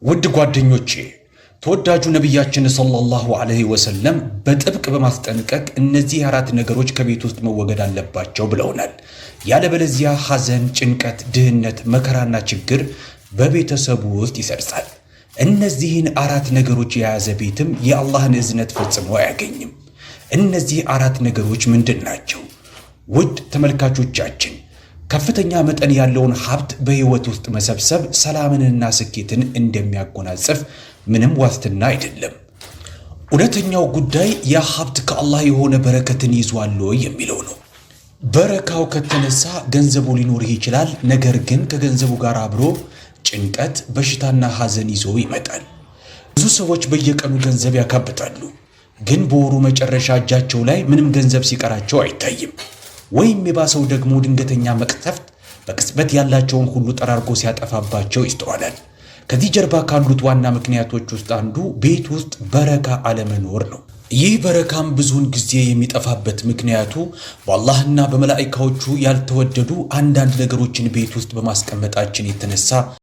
ውድ ጓደኞቼ ተወዳጁ ነብያችን ሰለላሁ ዐለይሂ ወሰለም በጥብቅ በማስጠንቀቅ እነዚህ አራት ነገሮች ከቤት ውስጥ መወገድ አለባቸው ብለውናል። ያለበለዚያ ሐዘን፣ ጭንቀት፣ ድህነት፣ መከራና ችግር በቤተሰቡ ውስጥ ይሰርጻል። እነዚህን አራት ነገሮች የያዘ ቤትም የአላህን እዝነት ፈጽሞ አያገኝም። እነዚህ አራት ነገሮች ምንድን ናቸው? ውድ ተመልካቾቻችን ከፍተኛ መጠን ያለውን ሀብት በህይወት ውስጥ መሰብሰብ ሰላምንና ስኬትን እንደሚያጎናጽፍ ምንም ዋስትና አይደለም። እውነተኛው ጉዳይ ያ ሀብት ከአላህ የሆነ በረከትን ይዟል የሚለው ነው። በረካው ከተነሳ ገንዘቡ ሊኖርህ ይችላል። ነገር ግን ከገንዘቡ ጋር አብሮ ጭንቀት፣ በሽታና ሐዘን ይዞ ይመጣል። ብዙ ሰዎች በየቀኑ ገንዘብ ያካብታሉ፣ ግን በወሩ መጨረሻ እጃቸው ላይ ምንም ገንዘብ ሲቀራቸው አይታይም። ወይም የባሰው ደግሞ ድንገተኛ መቅሰፍት በቅጽበት ያላቸውን ሁሉ ጠራርጎ ሲያጠፋባቸው ይስተዋላል። ከዚህ ጀርባ ካሉት ዋና ምክንያቶች ውስጥ አንዱ ቤት ውስጥ በረካ አለመኖር ነው። ይህ በረካም ብዙውን ጊዜ የሚጠፋበት ምክንያቱ በአላህና በመላእክቶቹ ያልተወደዱ አንዳንድ ነገሮችን ቤት ውስጥ በማስቀመጣችን የተነሳ